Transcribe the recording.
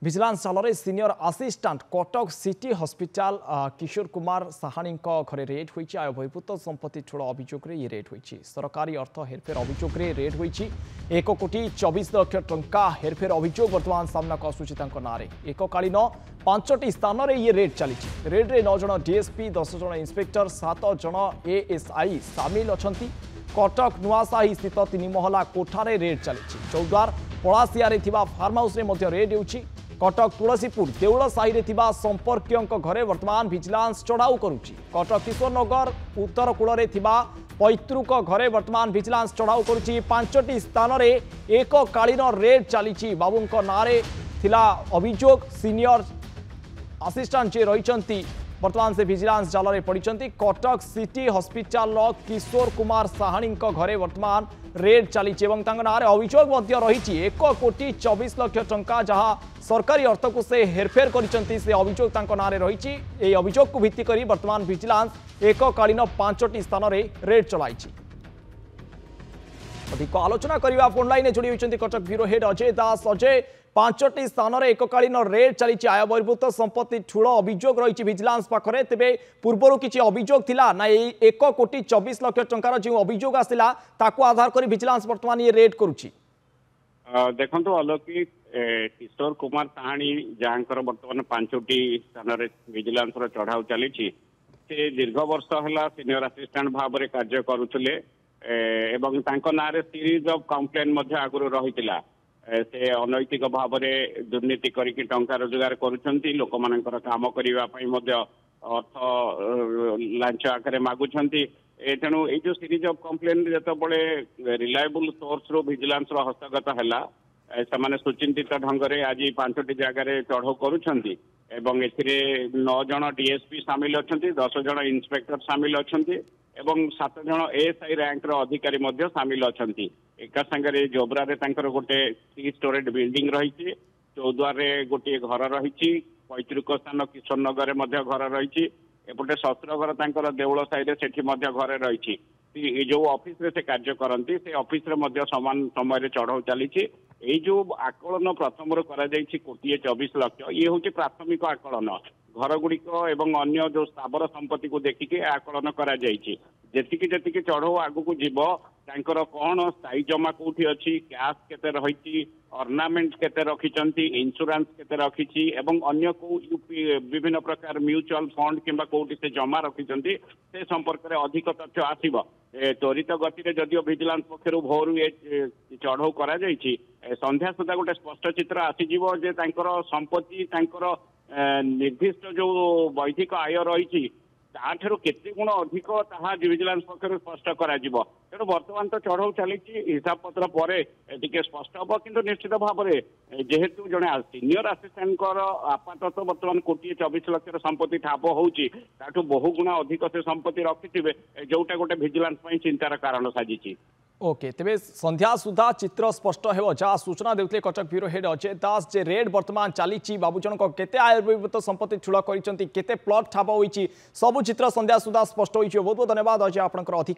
vigilance जाल senior assistant Cuttack city hospital Kishore Kumar Sahani घरे raid होती आय बहिर्भूत संपत्ति ठूल अभियोग ये रेड होती सरकारी अर्थ हेरफेर अभियोग रेड होती 1,24,00,000 टंका हेरफेर अभियोग वर्तमान सामना को आसूची ना एककालीन 5टी स्थान में ये रेड चली रेड्रे 9 जन डीएसपी 10 जन इन्स्पेक्टर 7 जन एएसआई सामिल अच्छा कटक नुआसाही स्थित 3 महला कोठारे रेड चली चौद्वार पलासिया फार्म हाउस में रेड होती कटक तुलसीपुर देउल साही संपर्क घरे वर्तमान विजिलेंस चढ़ाऊ करुच्ची कटक किशोरनगर उत्तर कूल पैतृक घरे वर्तमान विजिलेंस चढ़ाऊ करुच्ची 5टी स्थान में एककालीन रेड चली बाबू नारे थिला अभियोग सीनियर असिस्टेंट जे रही वर्तमान से विजिलेंस जाल में पड़ी कटक सिटी हॉस्पिटल किशोर कुमार साहानी घरे वर्तमान रेड चली ना अभियोग रही 1,24,00,000 टंका जहाँ सरकारी अर्थ को से हेरफेर कर अभियोग ना रही अभियोग को भित्ति कर वर्तमान विजिलेंस एककालीन 5टी स्थान में रेड चलाई अधिक आलोचना करने फोन लाइन जोड़ी होती कटक ब्यूरो हेड अजय दास अजय 5टी स्थान में एककालीन रेड चली आय बहिर्भूत संपत्ति ठूल अभियोग रही विजिलेंस पाखे तेरे पूर्वर किसी अभियोग थिला ना 1,24,00,000 टंकार जो अभियोग आसला आधार कर विजिलेंस वर्तमान ये रेड करुच्ची देखो अलौकिक किशोर कुमार साहानी जहाँ बर्तमान 5टी स्थान विजिलेंस चढ़ाऊ चली दीर्घ वर्ष है सीनियर असिस्टेंट भाव में कार्य करुले एवं ना सीरीज ऑफ कंप्लेन आगुरी रही से अनैतिक भाव में दुर्नीति करके टंका रोजगार करुँच लोक मान काम करने अर्थ लांच आकार मागुंट तेणु ये जो सीरीज ऑफ कंप्लेन जो रिलायबल सोर्स रो विजिलेंस हस्तगत है से सुचिंतित ढंग से आज 5टी जगह चढ़ाऊ करुँच 9 जन डीएसपी सामिल अच्छा 10 जन इन्स्पेक्टर सामिल अच्छा 7 जन एएसआई रैंक अधिकारी सामिल अच्छा एका संगे जोब्रा गोटे 3 स्टोरेड बिल्डिंग रही चौद्वार गोटे घर रही पैतृक स्थान किशोरनगर में घर रही एपटे शस्त्रघर देउल साई से घर रही जो ऑफिस रे से कार्य करती से ऑफिस रे समान समय चढ़ाऊ चली जो आकलन प्रथम करा 1,24,00,000 ये हूँ प्राथमिक आकलन घर गुड़िक एवं अन्य जो स्थावर संपत्ति को देखिके आकलन करा जी चढ़ाऊ आगू जीव तांकर कौन स्थायी जमा कौटी अच्छी कैश केते रही अर्नामेंट केते रखिचंती इंश्योरेंस केते रखिची एवं अन्य को विभिन्न प्रकार म्यूचुअल फंड किंबा कौटी से जमा रखिचंती से संपर्क में अधिक तथ्य आसीबो त्वरित गति जदिव विजिलेंस पक्षर भोर ये चढ़ाऊ करा संध्या सुधा गोटे स्पष्ट चित्र आसीजिवो जे तांकर संपत्ति तांकर निर्दिष्ट जो वैधिक आय रही ताठू केते गुण अधिक ताहा विजिलेंस पक्षर स्पष्ट करा तेणु बर्तमान तो चढ़ाऊ चली हिसाब पत्र पर स्पष्ट हम कि निश्चित भाव में जेहेतु जड़े सीनियर असिस्टेंट आपातत बर्तमान 1,24,00,000 संपत्ति ठाप होची बहु गुण अधिक से संपत्ति रखिथे जोटा गोटे विजिलेंस चिंतार कारण साजिची ओके तेरे संध्या सुधा चित्र स्पष्ट हो जहाँ सूचना देते कटक ब्यूरो हेड अजय दास जे रेड वर्तमान चली बाबूजन केते आयुर्वेद संपत्ति ठूल कर प्लट ठाप होती सबू चित्र संध्या सुधा स्पष्ट हो बहुत बहुत धन्यवाद अजय आपंकर अधिक